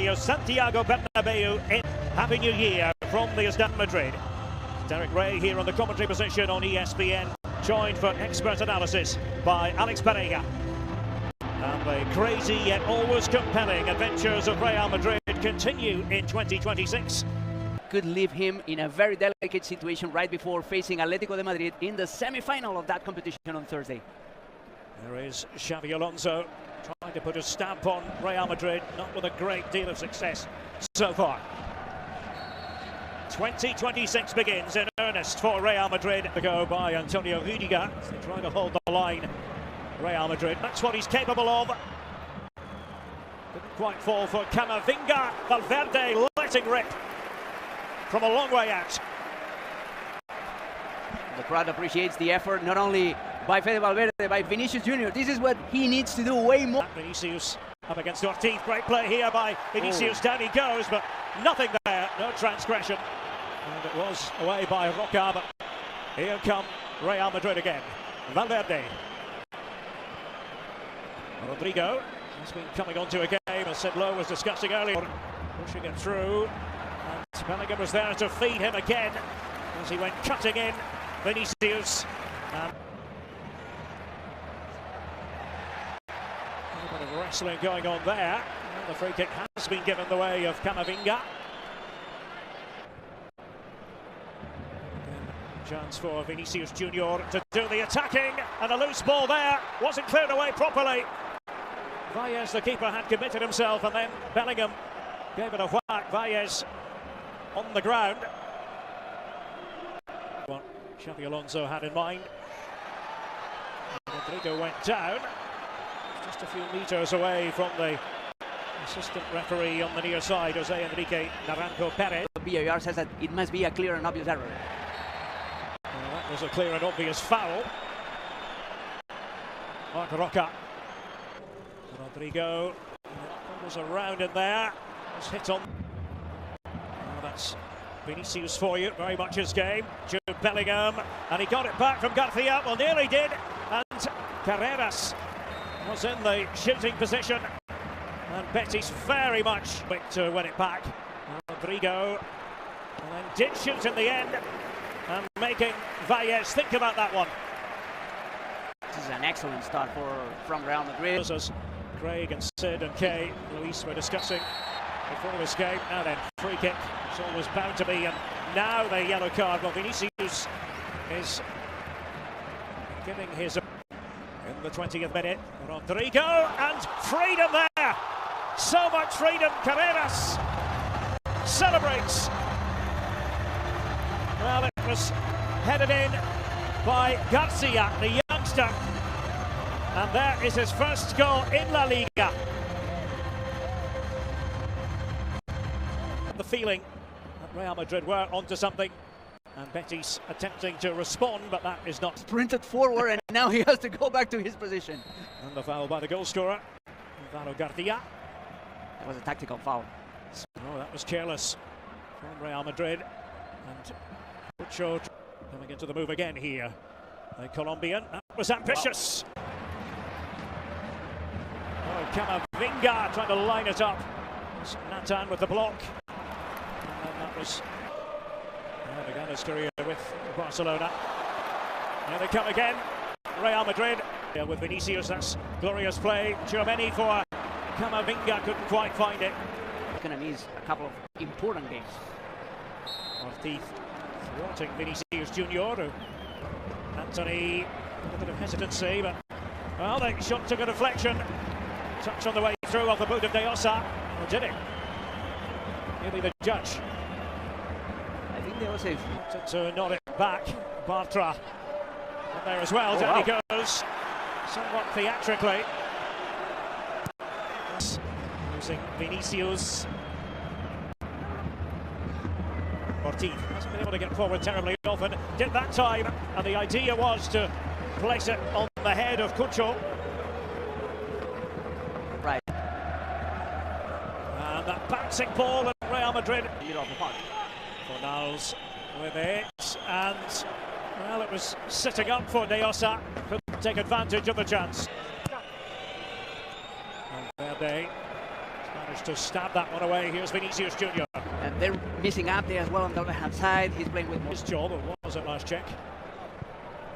Radio Santiago Bernabeu in Happy New Year from the Estadio Madrid. Derek Ray here on the commentary position on ESPN, joined for expert analysis by Alex Pereira. And the crazy yet always compelling adventures of Real Madrid continue in 2026. Could leave him in a very delicate situation right before facing Atletico de Madrid in the semi-final of that competition on Thursday. There is Xavi Alonso trying to put a stamp on Real Madrid, not with a great deal of success so far. 2026 begins in earnest for Real Madrid. To go by Antonio Rudiger, trying to hold the line. Real Madrid, that's what he's capable of. Didn't quite fall for Camavinga. Valverde letting rip from a long way out. The crowd appreciates the effort, not only by Fede Valverde, by Vinicius Jr. This is what he needs to do way more. Vinicius up against Ortiz. Great play here by Vinicius. Down he goes, but nothing there. No transgression. And it was away by Roca, but here come Real Madrid again. Valverde. Rodrigo has been coming onto a game, as Sid Lowe was discussing earlier. Pushing it through. And Bellingham was there to feed him again as he went cutting in. Vinicius. A bit of wrestling going on there. And the free kick has been given the way of Camavinga. Chance for Vinicius Jr. to do the attacking, and a loose ball there wasn't cleared away properly. Valles, the keeper, had committed himself, and then Bellingham gave it a whack. Valles on the ground. What Xavi Alonso had in mind. Rodrigo went down, just a few metres away from the assistant referee on the near side, Jose Enrique Naranjo Perez. The VAR says that it must be a clear and obvious error. Well, that was a clear and obvious foul. Marc Roca. Rodrigo was around in there. Was hit on. Oh, that's Vinicius for you. Very much his game. Jude Bellingham. And he got it back from Garcia. Well, nearly did. And Carreras was in the shooting position. And Betis very much quick to win it back. Rodrigo. And then did shoot in the end. And making Valles think about that one. This is an excellent start from Real Madrid. As Craig and Sid and Kay, Luis were discussing before this game. Now then, free kick. It's always bound to be. And now the yellow card. Well, Vinicius is giving his in the 20th minute. Rodrigo and freedom there. So much freedom. Carreras celebrates. Well, it was headed in by Garcia, the youngster. And there is his first goal in La Liga. The feeling that Real Madrid were onto something. And Betis attempting to respond, but that is not. Sprinted forward and now he has to go back to his position. And the foul by the goal scorer, Alvaro Garcia. That was a tactical foul. Oh, that was careless from Real Madrid. And Pucho coming into the move again here. The Colombian. That was ambitious. Wow. Oh, Camavinga trying to line it up. Nathan with the block. And that was. Began his career with Barcelona. Here they come again. Real Madrid with Vinicius. That's glorious play. Tchouaméni for Camavinga, couldn't quite find it. Gonna need a couple of important games. Ortiz thwarting Vinicius Jr. Anthony, a bit of hesitancy, but well, the shot took a deflection. Touch on the way through off the boot of De Ossa. Or did it? He'll be the judge. I think they were safe. To nod it back. Bartra up there as well. Down he goes. Somewhat theatrically. Using Vinicius. Ortiz hasn't been able to get forward terribly often. Did that time. And the idea was to place it on the head of Cucho. Right. And that bouncing ball at Real Madrid. Fornals with it, and well, it was sitting up for De Ossa. Couldn't take advantage of the chance. Valverde trying Managed to stab that one away. Here's Vinicius Junior. And they're missing out there as well on the left-hand side. He's playing with His job, it was at last check.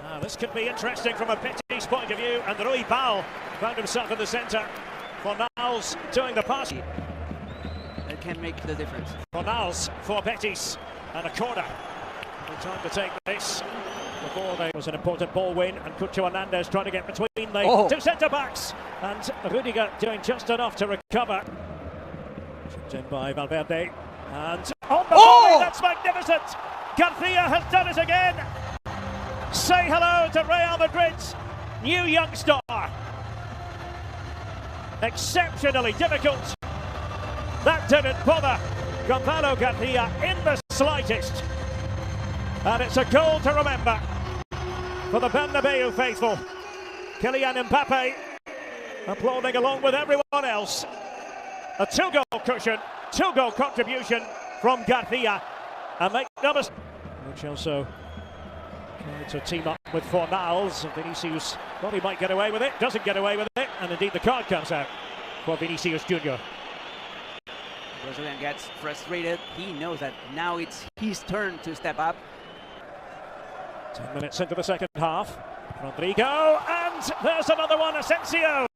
Now this could be interesting from a Betis point of view, and Rui Bal found himself in the centre. Fornals doing the pass. that can make the difference. Fornals for Betis, and a corner. No time to take this. Before there was an important ball win, and Cucho Hernandez trying to get between the two centre-backs, and Rudiger doing just enough to recover. Chipped in by Valverde, and on the volley, that's magnificent! Garcia has done it again! Say hello to Real Madrid's new young star. Exceptionally difficult. That didn't bother Gonzalo Garcia in the slightest. And it's a goal to remember for the Bernabeu faithful. Kylian Mbappe applauding along with everyone else. A two-goal cushion, two-goal contribution from Garcia. And make no mistake, which also tried to team up with Fornals. Vinicius thought he might get away with it, doesn't get away with it, and indeed the card comes out for Vinicius Junior. The Brazilian gets frustrated. He knows that now it's his turn to step up. 10 minutes into the second half. Rodrigo, and there's another one, Asensio.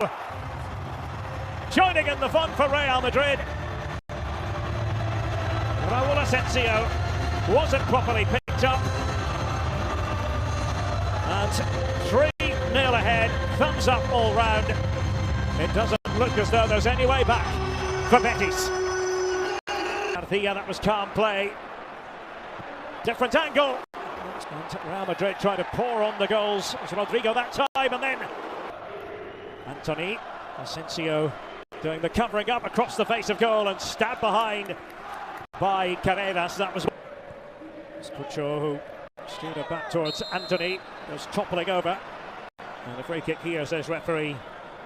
Joining in the fun for Real Madrid. Raúl Asensio wasn't properly picked up. And 3-0 ahead, thumbs up all round. It doesn't look as though there's any way back for Betis. Garcia, that was calm play. Different angle. And Real Madrid trying to pour on the goals. It was Rodrigo that time, and then Anthony. Asensio doing the covering up across the face of goal and stabbed behind by Carreras. That was Cucho, who steered it back towards Anthony, was toppling over. And a free kick here, says referee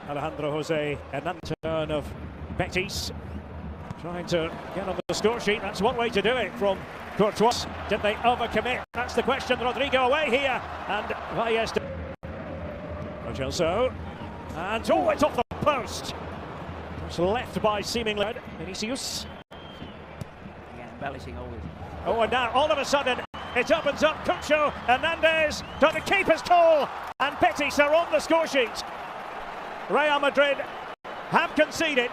Alejandro Jose Hernandez of Betis. Trying to get on the score sheet. That's one way to do it from Courtois. Did they overcommit? That's the question. Rodrigo away here. And Valles. Ochelso. And oh, it's off the post. It's left by seemingly Vinicius. Again, embellishing always. Oh, and now all of a sudden it opens up. Cucho Hernandez trying to keep his toll. And Betis are on the score sheet. Real Madrid have conceded.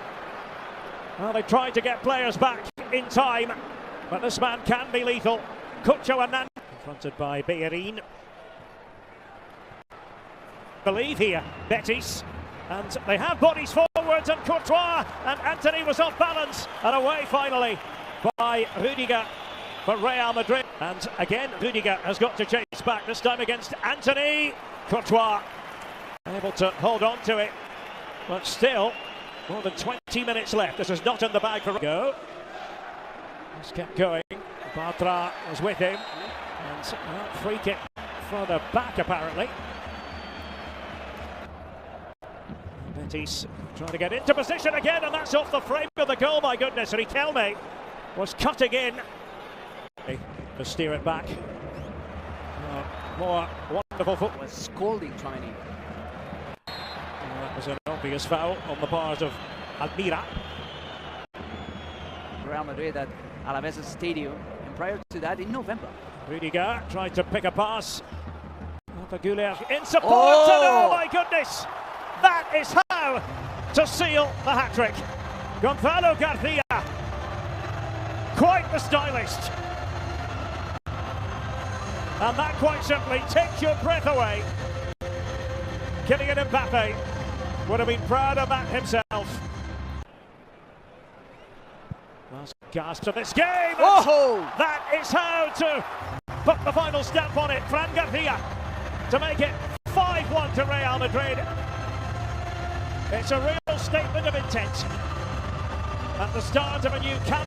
Well, they tried to get players back in time, but this man can be lethal. Cucho Hernandez, confronted by Bellerin. Believe here, Betis, and they have bodies forwards, and Courtois, and Anthony was off balance, and away finally by Rudiger for Real Madrid. And again, Rudiger has got to chase back, this time against Anthony. Courtois able to hold on to it, but still, more than 20 minutes left. This is not in the bag for go. Just kept going. Bartra was with him. And free kick further back, apparently. Betis trying to get into position again, and that's off the frame of the goal. My goodness, Riquelme was cutting in to steer it back. More wonderful foot. Was scolding Tchouaméni. That was an obvious foul on the part of Almira. Real Madrid at Alaves Stadium, and prior to that in November. Rudiger tried to pick a pass. Goulet in support, and oh my goodness! That is how to seal the hat-trick. Gonzalo Garcia, quite the stylist. And that quite simply takes your breath away. Kylian Mbappe would have been proud of that himself. Last gasp of this game. That is how to put the final stamp on it. Fran Garcia to make it 5-1 to Real Madrid. It's a real statement of intent at the start of a new campaign.